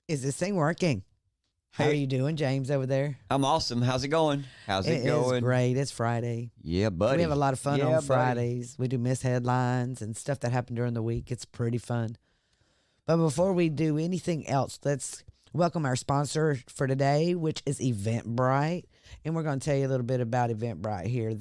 Is this thing working? How are you doing, James, over there? I'm awesome. How's it going? How's it going? It's great. It's Friday. Yeah, buddy. We have a lot of fun Yeah, on Fridays. We do miss headlines and stuff that happened during the week. It's pretty fun. But before we do anything else, let's welcome our sponsor for today, which is Eventbrite. And we're going to tell you a little bit about Eventbrite here.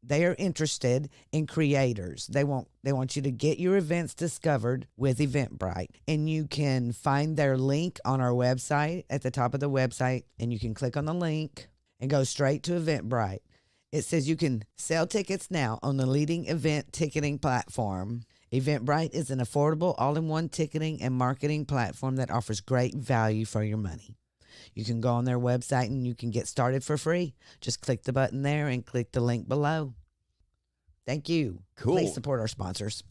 They are interested in creators. They want you to get your events discovered with Eventbrite. And you can find their link on our website at the top of the website, and you can click on the link and go straight to Eventbrite. It says you can sell tickets now on the leading event ticketing platform. Eventbrite is an affordable all-in-one ticketing and marketing platform that offers great value for your money. You can go on their website and you can get started for free. Just click the button there and click the link below. Thank you. Cool. Please support our sponsors.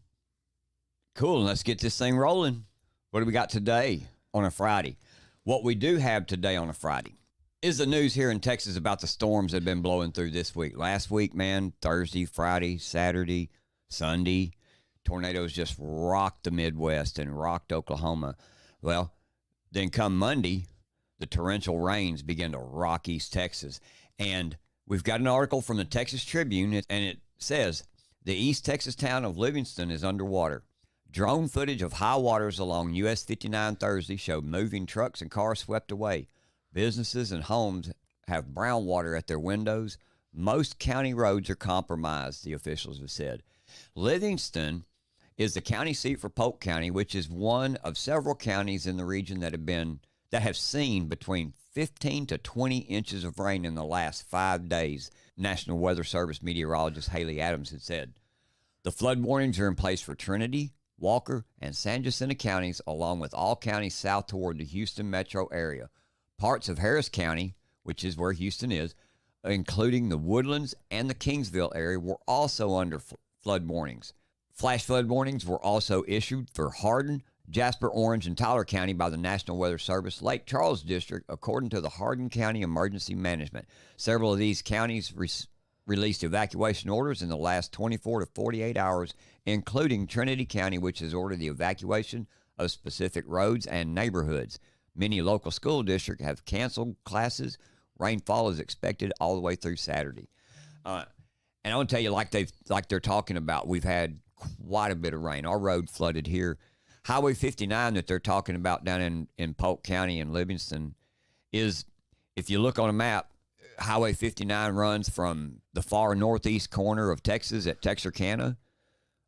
Cool. Let's get this thing rolling. What do we got today on a Friday? What we do have today on a Friday is the news here in Texas about the storms that have been blowing through this week. Last week, man, Thursday, Friday, Saturday, Sunday, tornadoes just rocked the Midwest and rocked Oklahoma. Well, then come Monday, the torrential rains began to rock East Texas. And we've got an article from the Texas Tribune, and it says, the East Texas town of Livingston is underwater. Drone footage of high waters along US 59 Thursday showed moving trucks and cars swept away. Businesses and homes have brown water at their windows. Most county roads are compromised, the officials have said. Livingston is the county seat for Polk County, which is one of several counties in the region that have seen between 15 to 20 inches of rain in the last 5 days, National Weather Service meteorologist Haley Adams had said. The flood warnings are in place for Trinity, Walker, and San Jacinto counties, along with all counties south toward the Houston metro area. Parts of Harris County, which is where Houston is, including the Woodlands and the Kingsville area, were also under flood warnings. Flash flood warnings were also issued for Hardin, Jasper, Orange, and Tyler County by the National Weather Service Lake Charles District, according to the Hardin County Emergency Management. Several of these counties released evacuation orders in the last 24 to 48 hours, including Trinity County, which has ordered the evacuation of specific roads and neighborhoods. Many local school districts have canceled classes. Rainfall is expected all the way through Saturday. And I want to tell you, like they're talking about, we've had quite a bit of rain. Our road flooded here. Highway 59 that they're talking about down in Polk County and Livingston is, if you look on a map, Highway 59 runs from the far northeast corner of Texas at Texarkana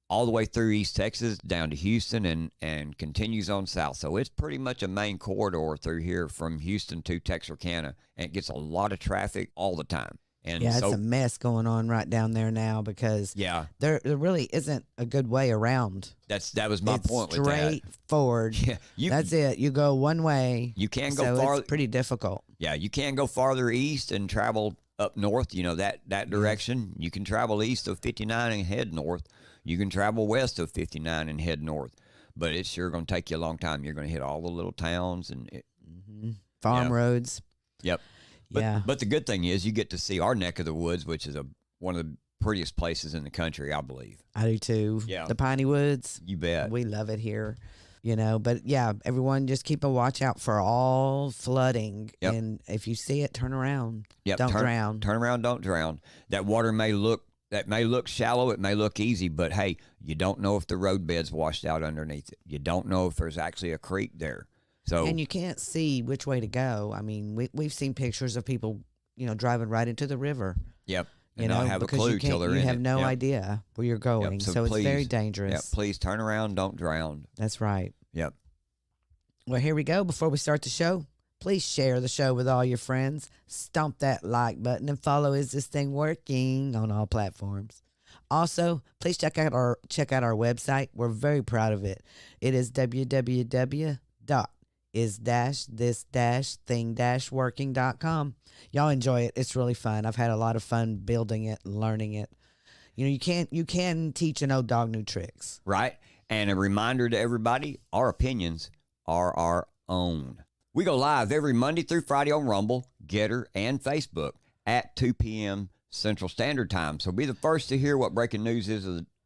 all the way through East Texas down to Houston and continues on south. So it's pretty much a main corridor through here from Houston to Texarkana, and it gets a lot of traffic all the time. And yeah, it's a mess going on right down there now because there really isn't a good way around. That was my point with that. Straightforward. Yeah, that's it. You go one way. You can't go far. It's pretty difficult. Yeah, you can go farther east and travel up north, that direction. You can travel east of 59 and head north. You can travel west of 59 and head north. But it's sure going to take you a long time. You're going to hit all the little towns and farm roads. Yep. But the good thing is you get to see our neck of the woods, which is one of the prettiest places in the country, I believe. I do too. Yeah. The Piney Woods. You bet. We love it here. But yeah, everyone just keep a watch out for all flooding. Yep. And if you see it, turn around. Yep. Don't drown. Turn around, don't drown. That water may look shallow, it may look easy, but hey, you don't know if the road bed's washed out underneath it. You don't know if there's actually a creek there. And you can't see which way to go. I mean, we've seen pictures of people, driving right into the river. Yep. And not have a clue till they're in it. You have no idea where you're going. Yep. So it's very dangerous. Yep. Please turn around, don't drown. That's right. Yep. Well, here we go. Before we start the show, please share the show with all your friends. Stomp that like button and follow Is This Thing Working on all platforms. Also, please check out our website. We're very proud of it. It is www.is-this-thing-working.com. Y'all enjoy it. It's really fun. I've had a lot of fun building it and learning it. You can teach an old dog new tricks. Right. And a reminder to everybody, our opinions are our own. We go live every Monday through Friday on Rumble, Getter, and Facebook at 2 p.m. Central Standard Time. So be the first to hear what breaking news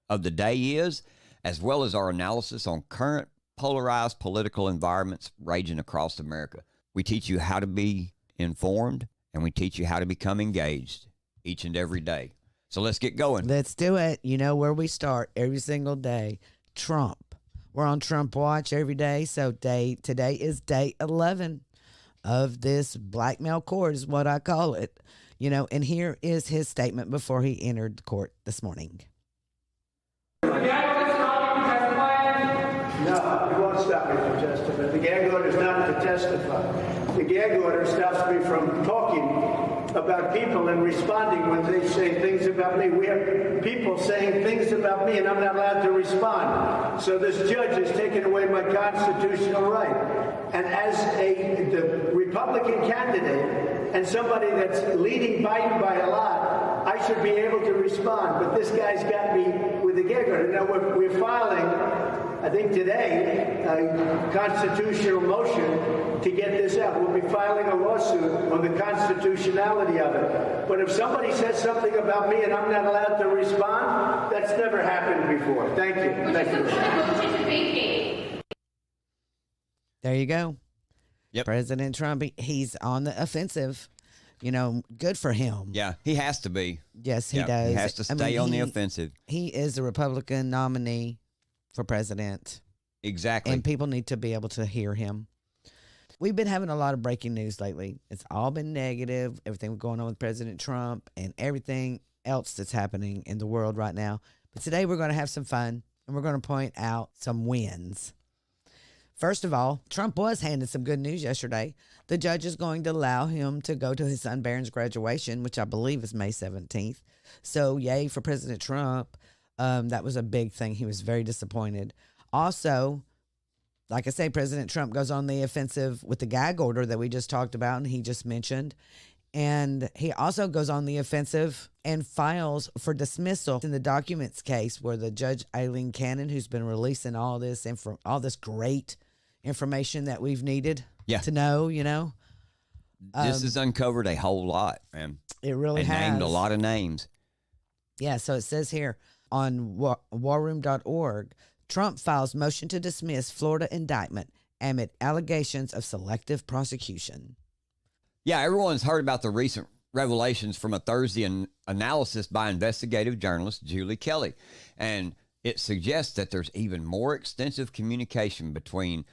of the day is, as well as our analysis on current polarized political environments raging across America. We teach you how to be informed, and we teach you how to become engaged each and every day. So let's get going. Let's do it. You know where we start every single day. Trump. We're on Trump watch every day. So today is day 11 of this blackmail court is what I call it. You know, and here is his statement before he entered the court this morning. No, it won't stop me from testifying. The gag order is not to testify. The gag order stops me from talking about people and responding when they say things about me. We have people saying things about me, and I'm not allowed to respond. So this judge has taken away my constitutional right. And as the Republican candidate and somebody that's leading Biden by a lot, I should be able to respond. But this guy's got me with a gag order. Now we're filing, I think today, a constitutional motion to get this out. We'll be filing a lawsuit on the constitutionality of it. But if somebody says something about me and I'm not allowed to respond, that's never happened before. Thank you. Thank you. There you go. Yep. President Trump, he's on the offensive. You know, good for him. Yeah, he has to be. Yes, he Yep, does. He has to stay on the offensive. He is the Republican nominee for president. Exactly. And people need to be able to hear him. We've been having a lot of breaking news lately. It's all been negative, everything going on with President Trump and everything else that's happening in the world right now. But today we're going to have some fun, and we're going to point out some wins. First of all, Trump was handed some good news yesterday. The judge is going to allow him to go to his son Barron's graduation, which I believe is May 17th. So yay for President Trump. That was a big thing. He was very disappointed. Also, like I say, President Trump goes on the offensive with the gag order that we just talked about and he just mentioned. And he also goes on the offensive and files for dismissal in the documents case where the Judge Aileen Cannon, who's been releasing all this great information that we've needed to know, you know. This has uncovered a whole lot, man. It really has. Named a lot of names. Yeah, so it says here on warroom.org, Trump files motion to dismiss Florida indictment amid allegations of selective prosecution. Yeah, everyone's heard about the recent revelations from a Thursday analysis by investigative journalist Julie Kelly. And it suggests that there's even more extensive communication between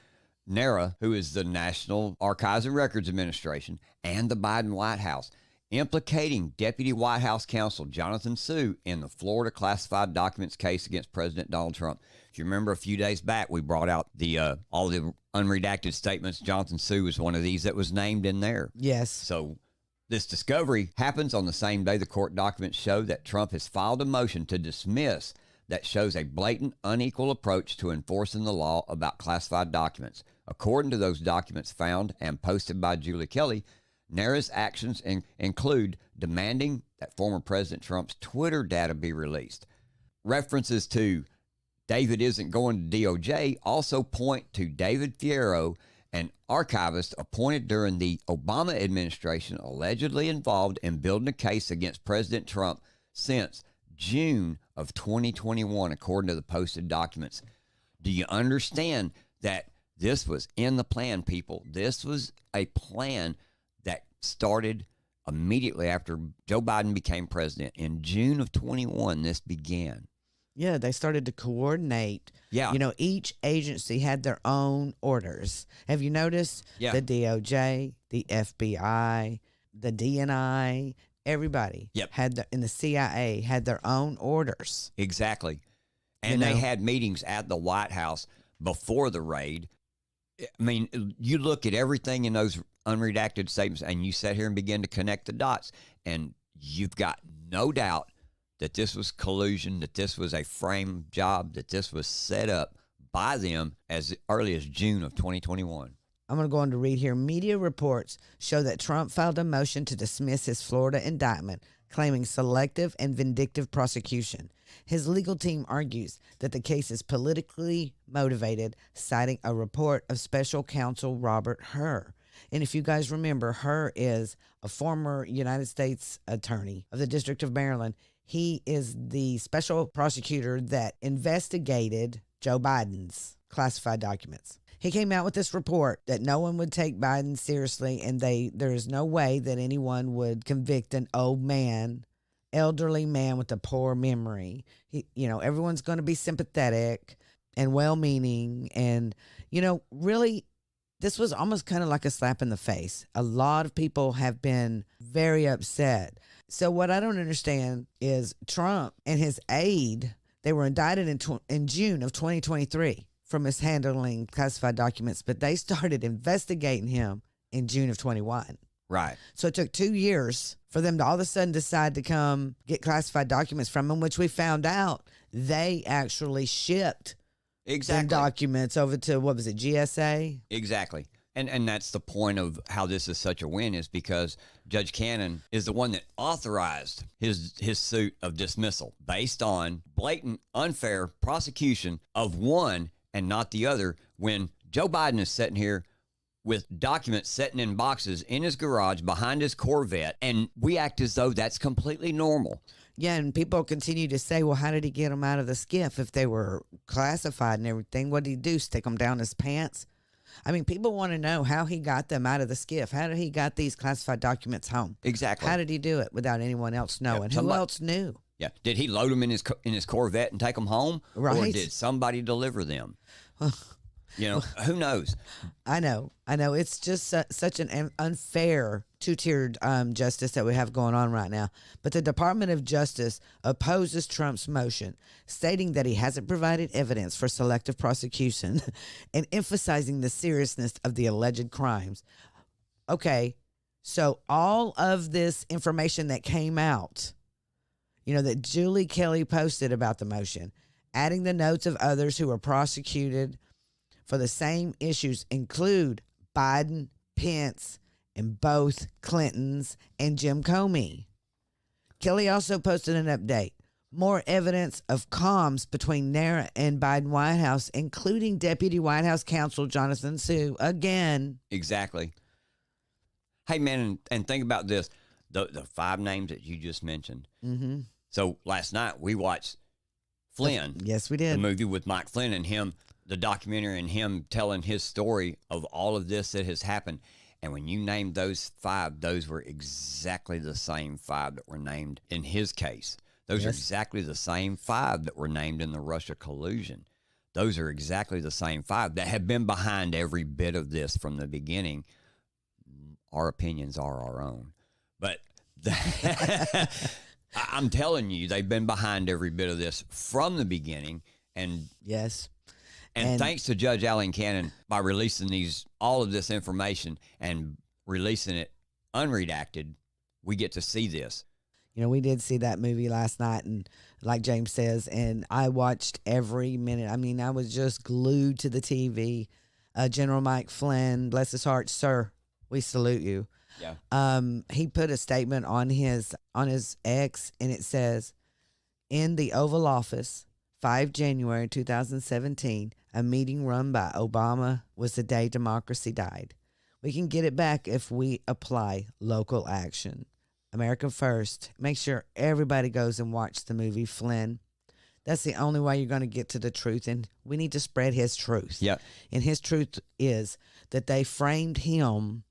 NARA, who is the National Archives and Records Administration, and the Biden White House, implicating Deputy White House Counsel Jonathan Sue in the Florida classified documents case against President Donald Trump. If you remember a few days back, we brought out the all the unredacted statements. Jonathan Sue was one of these that was named in there. Yes. So this discovery happens on the same day the court documents show that Trump has filed a motion to dismiss that shows a blatant, unequal approach to enforcing the law about classified documents. According to those documents found and posted by Julie Kelly, NARA's actions include demanding that former President Trump's Twitter data be released. References to David isn't going to DOJ also point to David Fierro, an archivist appointed during the Obama administration, allegedly involved in building a case against President Trump since June of 2021, according to the posted documents. Do you understand that this was in the plan, people? This was a plan that started immediately after Joe Biden became president. In June of 21, this began. Yeah, they started to coordinate. Yeah. You know, each agency had their own orders. Have you noticed? Yeah. The DOJ, the FBI, the DNI, everybody had and the CIA had their own orders. Exactly. And they had meetings at the White House before the raid. I mean, you look at everything in those unredacted statements and you sit here and begin to connect the dots, and you've got no doubt that this was collusion, that this was a frame job, that this was set up by them as early as June of 2021. I'm going to go on to read here. Media reports show that Trump filed a motion to dismiss his Florida indictment, claiming selective and vindictive prosecution. His legal team argues that the case is politically motivated, citing a report of special counsel Robert Hur. And if you guys remember, Hur is a former United States attorney of the District of Maryland. He is the special prosecutor that investigated Joe Biden's classified documents. He came out with this report that no one would take Biden seriously, and there is no way that anyone would convict an elderly man with a poor memory. Everyone's going to be sympathetic and well-meaning, and really, this was almost kind of like a slap in the face. A lot of people have been very upset. So what I don't understand is Trump and his aide, they were indicted in June of 2023 for mishandling classified documents, but they started investigating him in June of 21. Right. So it took 2 years for them to all of a sudden decide to come get classified documents from him, which we found out they actually shipped them documents over to, what was it, GSA? Exactly. And that's the point of how this is such a win, is because Judge Cannon is the one that authorized his suit of dismissal based on blatant, unfair prosecution of one and not the other, when Joe Biden is sitting here with documents sitting in boxes in his garage behind his Corvette, and we act as though that's completely normal. Yeah, and people continue to say, well, how did he get them out of the skiff if they were classified and everything? What did he do, stick them down his pants? I mean, people want to know how he got them out of the skiff. How did he got these classified documents home? Exactly. How did he do it without anyone else knowing? Who else knew? Yeah. Did he load them in his Corvette and take them home? Right. Or did somebody deliver them? Who knows? I know. It's just such an unfair two-tiered justice that we have going on right now. But the Department of Justice opposes Trump's motion, stating that he hasn't provided evidence for selective prosecution and emphasizing the seriousness of the alleged crimes. Okay, so all of this information that came out, that Julie Kelly posted about the motion, adding the notes of others who were prosecuted for the same issues, include Biden, Pence, and both Clintons and Jim Comey. Kelly also posted an update. More evidence of comms between NARA and Biden White House, including Deputy White House Counsel Jonathan Sue again. Exactly. Hey, man, and think about this. The 5 names that you just mentioned. Mm-hmm. So last night we watched Flynn. Yes, we did. The movie with Mike Flynn and him, the documentary, and him telling his story of all of this that has happened. And when you named those 5, those were exactly the same 5 that were named in his case. Those are exactly the same 5 that were named in the Russia collusion. Those are exactly the same 5 that have been behind every bit of this from the beginning. Our opinions are our own. But I'm telling you, they've been behind every bit of this from the beginning. And yes. And thanks to Judge Alan Cannon by releasing all of this information and releasing it unredacted, we get to see this. We did see that movie last night, and like James says, and I watched every minute. I mean, I was just glued to the TV. General Mike Flynn, bless his heart, sir, we salute you. Yeah. He put a statement on his X, and it says, in the Oval Office, 5 January 2017, a meeting run by Obama was the day democracy died. We can get it back if we apply local action. America first. Make sure everybody goes and watch the movie Flynn. That's the only way you're going to get to the truth, and we need to spread his truth. Yeah. And his truth is that they framed him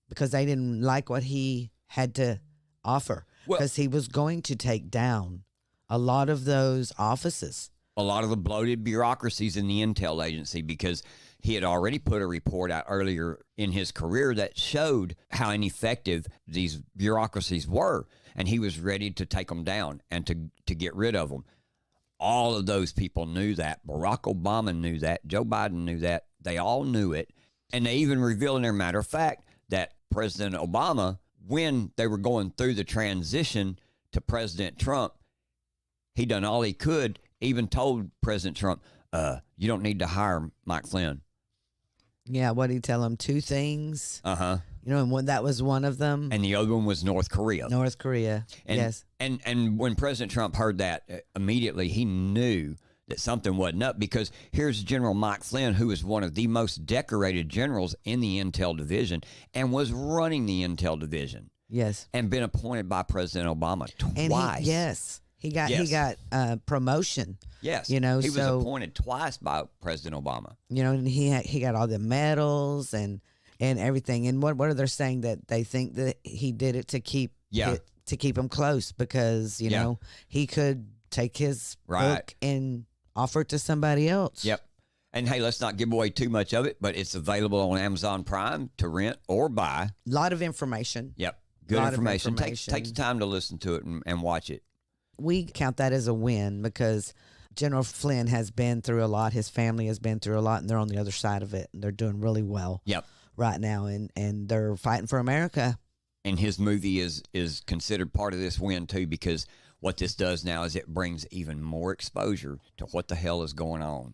because they didn't like what he had to offer, because he was going to take down a lot of those offices. A lot of the bloated bureaucracies in the intel agency, because he had already put a report out earlier in his career that showed how ineffective these bureaucracies were, and he was ready to take them down and to get rid of them. All of those people knew that. Barack Obama knew that. Joe Biden knew that. They all knew it, and they even revealed in their matter of fact that President Obama, when they were going through the transition to President Trump, he done all he could. Even told President Trump, you don't need to hire Mike Flynn. Yeah, what did he tell him? 2 things? Uh-huh. And that was one of them. And the other one was North Korea. North Korea, yes. And when President Trump heard that, immediately he knew that something wasn't up, because here's General Mike Flynn, who is one of the most decorated generals in the Intel Division and was running the Intel Division. Yes. And been appointed by President Obama twice. Yes. He got promotion. Yes. You know, he was appointed twice by President Obama. You know, and he got all the medals and everything. And what are they saying, that they think that he did it to keep him close, because you know he could take his book and offer it to somebody else. Yep. And hey, let's not give away too much of it, but it's available on Amazon Prime to rent or buy. A lot of information. Yep. Good information. Take the time to listen to it and watch it. We count that as a win because General Flynn has been through a lot. His family has been through a lot, and they're on the other side of it, and they're doing really well right now, and they're fighting for America. And his movie is considered part of this win, too, because what this does now is it brings even more exposure to what the hell is going on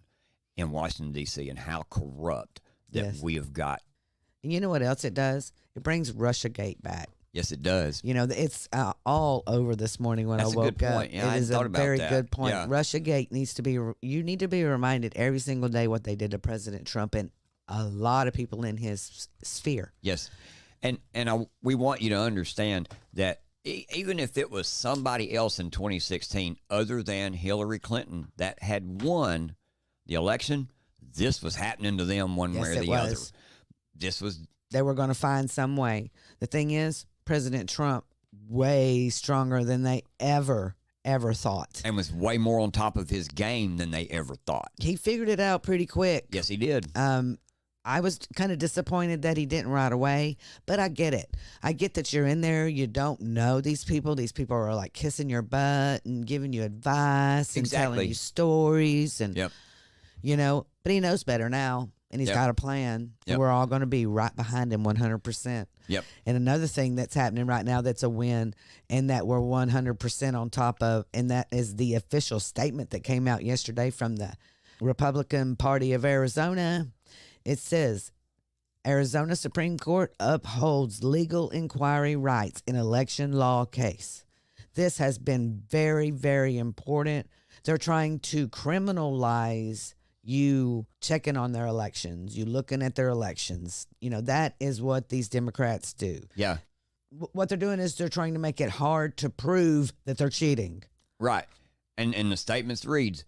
in Washington, D.C., and how corrupt that we have got. And you know what else it does? It brings Russiagate back. Yes, it does. You know, it's all over this morning when That's I woke a good up. point. Yeah, it is a very good point. Yeah. Russiagate needs to be, you need to be reminded every single day what they did to President Trump and a lot of people in his sphere. Yes. And we want you to understand that even if it was somebody else in 2016 other than Hillary Clinton that had won the election, this was happening to them one way or the other. They were going to find some way. The thing is, President Trump, way stronger than they ever thought. And was way more on top of his game than they ever thought. He figured it out pretty quick. Yes, he did. I was kind of disappointed that he didn't right away, but I get it. I get that you're in there. You don't know these people. These people are like kissing your butt and giving you advice and telling you stories. And, you know, but he knows better now. And he's got a plan. And we're all going to be right behind him 100%. Yep. And another thing that's happening right now that's a win and that we're 100% on top of, and that is the official statement that came out yesterday from the Republican Party of Arizona. It says, Arizona Supreme Court upholds legal inquiry rights in election law case. This has been very, very important. They're trying to criminalize you checking on their elections, you looking at their elections. You know, that is what these Democrats do. Yeah. What they're doing is they're trying to make it hard to prove that they're cheating. Right. And the statement reads,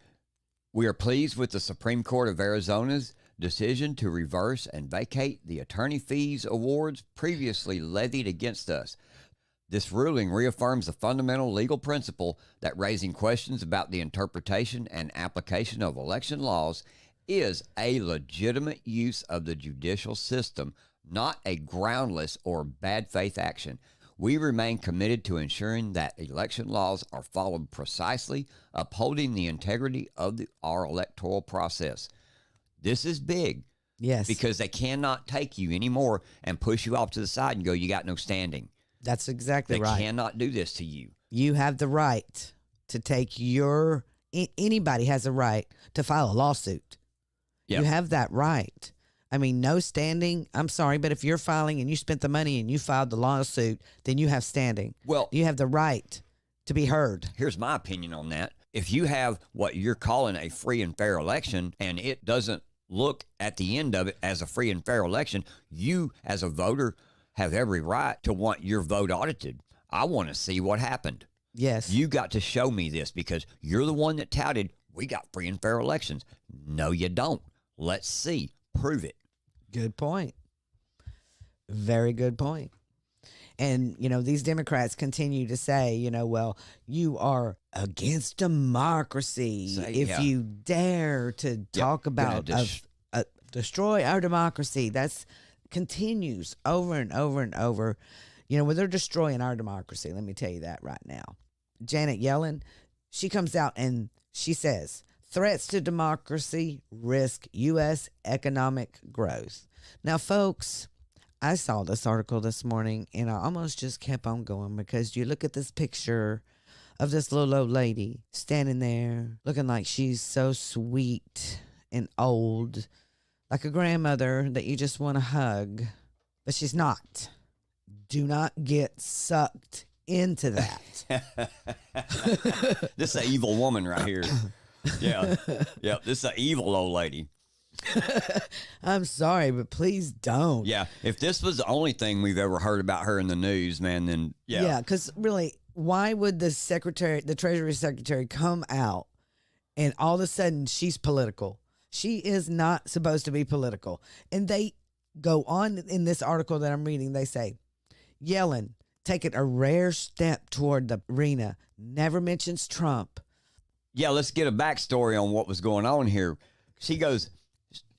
we are pleased with the Supreme Court of Arizona's decision to reverse and vacate the attorney fees awards previously levied against us. This ruling reaffirms the fundamental legal principle that raising questions about the interpretation and application of election laws is a legitimate use of the judicial system, not a groundless or bad faith action. We remain committed to ensuring that election laws are followed precisely, upholding the integrity of our electoral process. This is big. Yes. Because they cannot take you anymore and push you off to the side and go, you got no standing. That's exactly right. They cannot do this to you. You have the right to take anybody has a right to file a lawsuit. Yep. You have that right. I mean, no standing. I'm sorry, but if you're filing and you spent the money and you filed the lawsuit, then you have standing. Well, you have the right to be heard. Here's my opinion on that. If you have what you're calling a free and fair election and it doesn't look at the end of it as a free and fair election, you as a voter have every right to want your vote audited. I want to see what happened. Yes. You got to show me this because you're the one that touted we got free and fair elections. No, you don't. Let's see. Prove it. Good point. Very good point. And, you know, these Democrats continue to say, you know, well, you are against democracy if you dare to talk about destroy our democracy. That's continues over and over and over. You know, when they're destroying our democracy, let me tell you that right now. Janet Yellen, she comes out and she says, threats to democracy risk U.S. economic growth. Now, folks, I saw this article this morning and I almost just kept on going because you look at this picture of this little old lady standing there looking like she's so sweet and old, like a grandmother that you just want to hug, but she's not. Do not get sucked into that. This is an evil woman right here. Yeah. Yeah. This is an evil old lady. I'm sorry, but please don't. Yeah. If this was the only thing we've ever heard about her in the news, man, then Yeah, because really, why would the Treasury Secretary come out and all of a sudden she's political? She is not supposed to be political. And they go on in this article that I'm reading. They say, Yellen taking a rare step toward the arena, never mentions Trump. Yeah, let's get a backstory on what was going on here. She goes,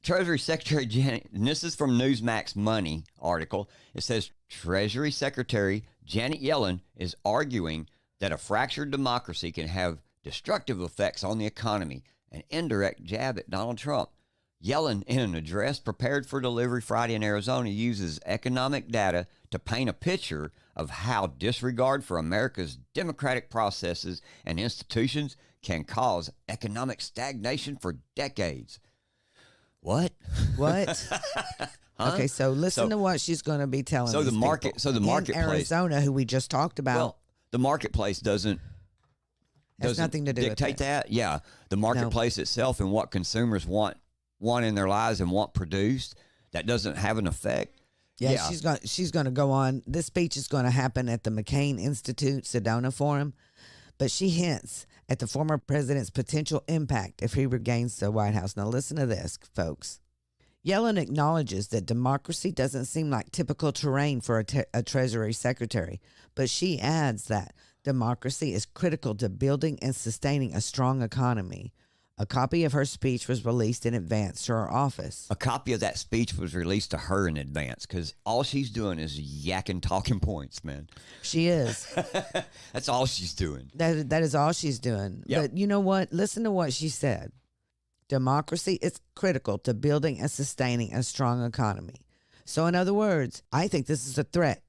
Treasury Secretary Janet, and this is from Newsmax Money article. It says Treasury Secretary Janet Yellen is arguing that a fractured democracy can have destructive effects on the economy, an indirect jab at Donald Trump. Yellen, in an address prepared for delivery Friday in Arizona, uses economic data to paint a picture of how disregard for America's democratic processes and institutions can cause economic stagnation for decades. What? What? Huh? Okay, so listen to what she's going to be telling. So these the market, people. so the In marketplace, Arizona, who we just talked about, well, the marketplace doesn't nothing to do with dictate that. Yeah, the marketplace itself and what consumers want in their lives and want produced, that doesn't have an effect. Yeah, she's going to go on. This speech is going to happen at the McCain Institute Sedona Forum, but she hints at the former president's potential impact if he regains the White House. Now listen to this, folks. Yellen acknowledges that democracy doesn't seem like typical terrain for a Treasury Secretary, but she adds that democracy is critical to building and sustaining a strong economy. A copy of her speech was released in advance to her office. A copy of that speech was released to her in advance because all she's doing is yakking talking points, man. She is. That's all she's doing. That is all she's doing. Yep. But you know what? Listen to what she said. Democracy is critical to building and sustaining a strong economy. So in other words, I think this is a threat.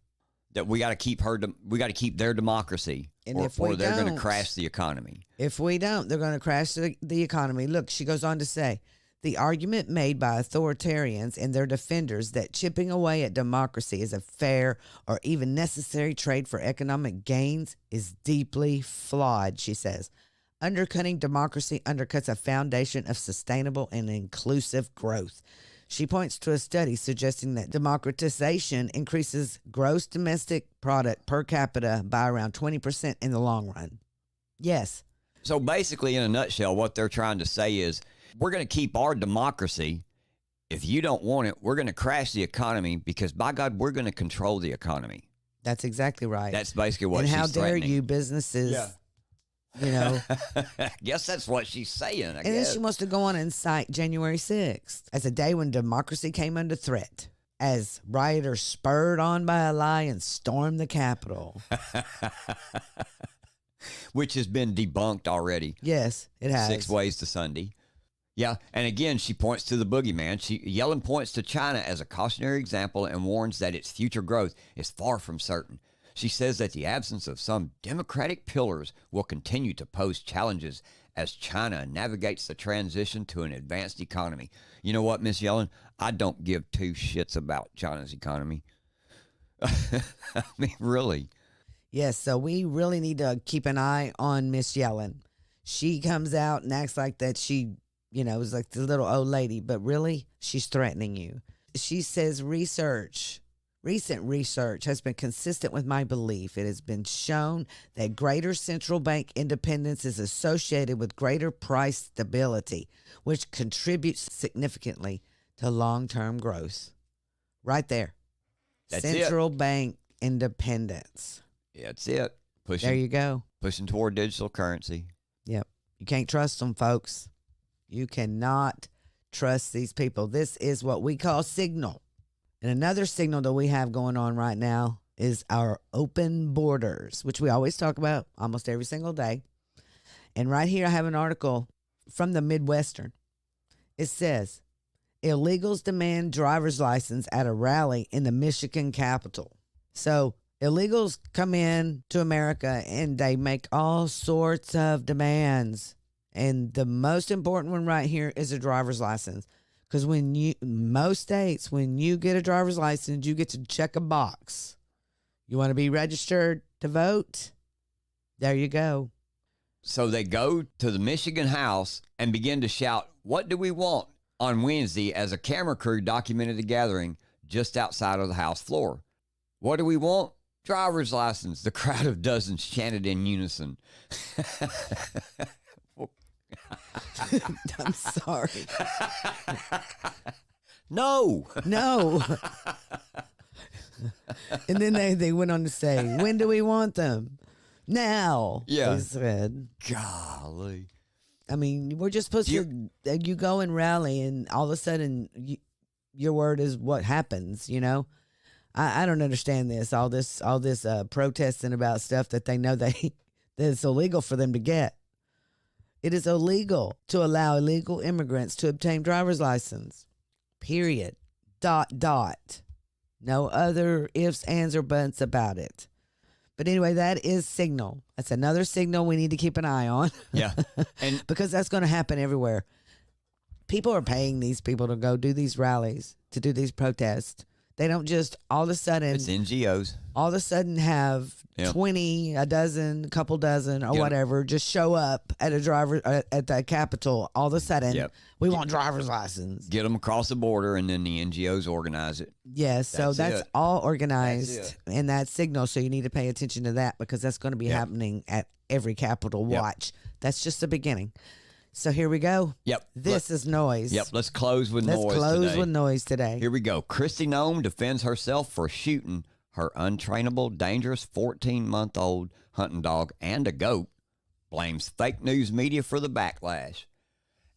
That we got to keep we got to keep their democracy, And or they're going to crash the economy. If we don't, they're going to crash the economy. Look, she goes on to say, the argument made by authoritarians and their defenders that chipping away at democracy is a fair or even necessary trade for economic gains is deeply flawed, she says. Undercutting democracy undercuts a foundation of sustainable and inclusive growth. She points to a study suggesting that democratization increases gross domestic product per capita by around 20% in the long run. Yes. So basically, in a nutshell, what they're trying to say is we're going to keep our democracy. If you don't want it, we're going to crash the economy because, by God, we're going to control the economy. That's exactly right. That's basically what and she's how dare threatening. you businesses, you know. I guess that's what she's saying, I And guess. then she wants to go on and cite January 6th as a day when democracy came under threat, as rioters spurred on by a lie and stormed the Capitol. Which has been debunked already. Yes, it has. 6 ways to Sunday. Yeah, and again, she points to the boogeyman. Yellen points to China as a cautionary example and warns that its future growth is far from certain. She says that the absence of some democratic pillars will continue to pose challenges as China navigates the transition to an advanced economy. You know what, Miss Yellen? I don't give two shits about China's economy. I mean, really. Yes, so we really need to keep an eye on Miss Yellen. She comes out and acts like that she, you know, is like the little old lady, but really, she's threatening you. She says recent research has been consistent with my belief. It has been shown that greater central bank independence is associated with greater price stability, which contributes significantly to long-term growth. Right there. That's Central bank independence. That's it. There you go. Pushing toward digital currency. Yep. You can't trust them, folks. You cannot trust these people. This is what we call signal. And another signal that we have going on right now is our open borders, which we always talk about almost every single day. And right here I have an article from the Midwestern. It says, illegals demand driver's license at a rally in the Michigan capital. So illegals come in to America and they make all sorts of demands. And the most important one right here is a driver's license. Because most states, when you get a driver's license, you get to check a box. You want to be registered to vote? There you go. So they go to the Michigan House and begin to shout, "What do we want?" on Wednesday as a camera crew documented the gathering just outside of the House floor. What do we want? Driver's license. The crowd of dozens chanted in unison. I'm sorry. No. No. And then they went on to say, when do we want them? Now. Yeah. They said. Golly. I mean, we're just supposed to, you go and rally and all of a sudden your word is what happens, you know? I don't understand this, all this protesting about stuff that they know that it's illegal for them to get. It is illegal to allow illegal immigrants to obtain driver's license. Period. ... No other ifs, ands, or buts about it. But anyway, that is signal. That's another signal we need to keep an eye on. Yeah. And because that's going to happen everywhere. People are paying these people to go do these rallies, to do these protests. They don't just all of a sudden, it's NGOs. All of a sudden have 20, a dozen, a couple dozen, or whatever, just show up at at the Capitol. All of a sudden, we want driver's license. Get them across the border, and then the NGOs organize it. Yes, so that's all organized in that signal. So you need to pay attention to that because that's going to be happening at every Capitol. Watch. That's just the beginning. So here we go. Yep. This is noise. Yep. Let's close with noise. Let's close today. with noise today. Here we go. Christy Nome defends herself for shooting her untrainable, dangerous 14-month-old hunting dog and a goat. Blames fake news media for the backlash.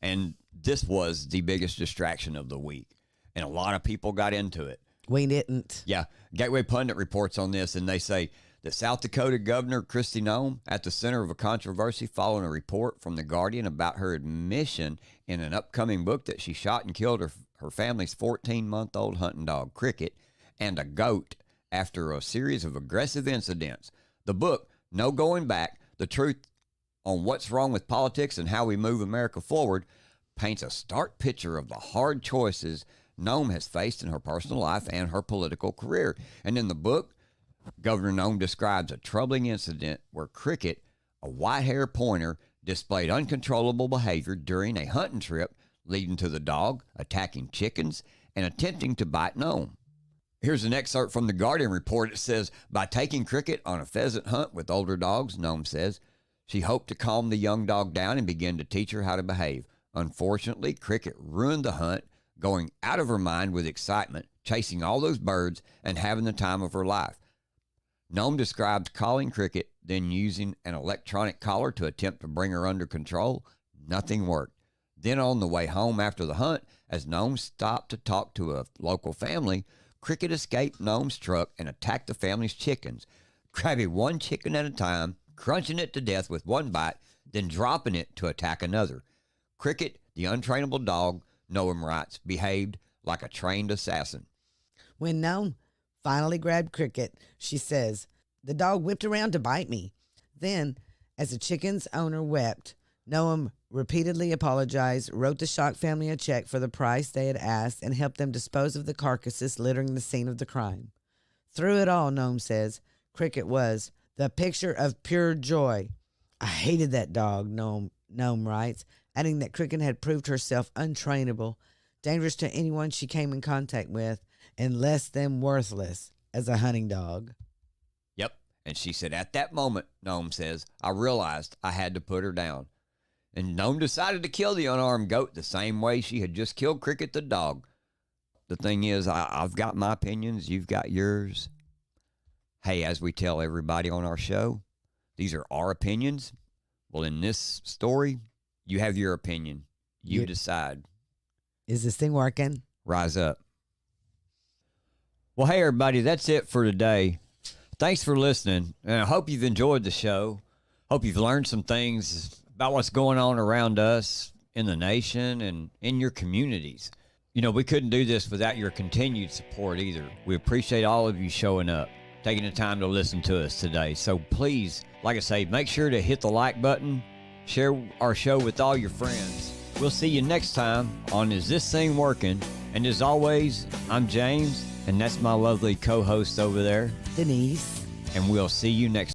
And this was the biggest distraction of the week. And a lot of people got into it. We didn't. Yeah. Gateway Pundit reports on this, and they say that South Dakota Governor Christy Nome at the center of a controversy following a report from The Guardian about her admission in an upcoming book that she shot and killed her family's 14-month-old hunting dog, Cricket, and a goat after a series of aggressive incidents. The book, No Going Back, The Truth on What's Wrong with Politics and How We Move America Forward, paints a stark picture of the hard choices Nome has faced in her personal life and her political career. And in the book, Governor Nome describes a troubling incident where Cricket, a white-haired pointer, displayed uncontrollable behavior during a hunting trip, leading to the dog attacking chickens and attempting to bite Nome. Here's an excerpt from the Guardian report. It says, by taking Cricket on a pheasant hunt with older dogs, Nome says, she hoped to calm the young dog down and begin to teach her how to behave. Unfortunately, Cricket ruined the hunt, going out of her mind with excitement, chasing all those birds and having the time of her life. Nome describes calling Cricket, then using an electronic collar to attempt to bring her under control. Nothing worked. Then on the way home after the hunt, as Nome stopped to talk to a local family, Cricket escaped Nome's truck and attacked the family's chickens, grabbing one chicken at a time, crunching it to death with one bite, then dropping it to attack another. Cricket, the untrainable dog, Nome writes, behaved like a trained assassin. When Nome finally grabbed Cricket, she says, the dog whipped around to bite me. Then, as the chicken's owner wept, Nome repeatedly apologized, wrote the shocked family a check for the price they had asked, and helped them dispose of the carcasses littering the scene of the crime. Through it all, Nome says, Cricket was the picture of pure joy. I hated that dog, Nome writes, adding that Cricket had proved herself untrainable, dangerous to anyone she came in contact with, and less than worthless as a hunting dog. Yep. And she said, at that moment, Nome says, I realized I had to put her down. And Nome decided to kill the unarmed goat the same way she had just killed Cricket the dog. The thing is, I've got my opinions. You've got yours. Hey, as we tell everybody on our show, these are our opinions. Well, in this story, you have your opinion. You decide. Is this thing working? Rise up. Well, hey, everybody, that's it for today. Thanks for listening, and I hope you've enjoyed the show. Hope you've learned some things about what's going on around us in the nation and in your communities. You know, we couldn't do this without your continued support either. We appreciate all of you showing up, taking the time to listen to us today. So please, like I say, make sure to hit the like button, share our show with all your friends. We'll see you next time on Is This Thing Working? And as always, I'm James, and that's my lovely co-host over there, Denise. And we'll see you next time.